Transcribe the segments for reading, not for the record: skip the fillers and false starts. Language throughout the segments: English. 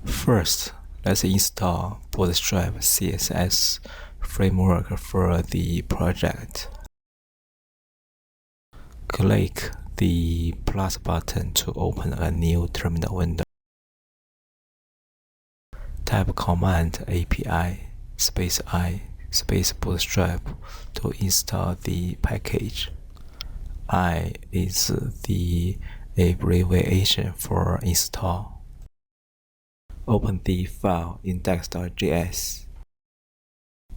First, let's install Bootstrap CSS framework for the project. Click the plus button to open a new terminal window. Type command API space I space Bootstrap to install the package. I is the abbreviation for install. Open the file index.js.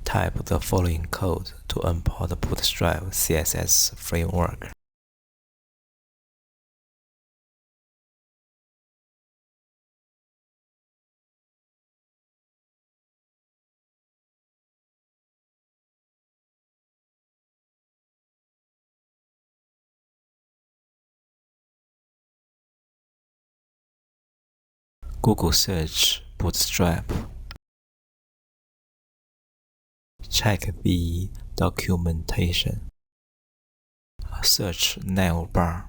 Type the following code to import the Bootstrap CSS framework. Google search Bootstrap. Check the documentation. Search navBar.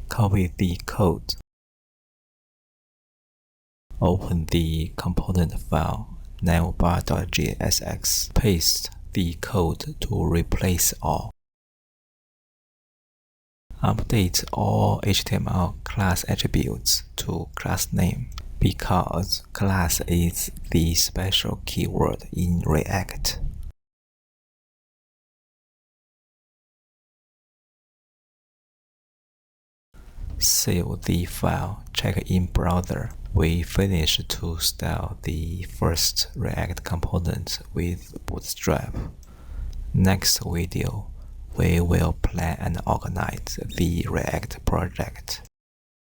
Copy the code. Open the component file navBar.jsx. Paste the code to replace all. Update all HTML class attributes to className because class is the special keyword in React. Save the file. Check in browser. We finished to style the first React component with Bootstrap. Next video, we will plan and organize the React project.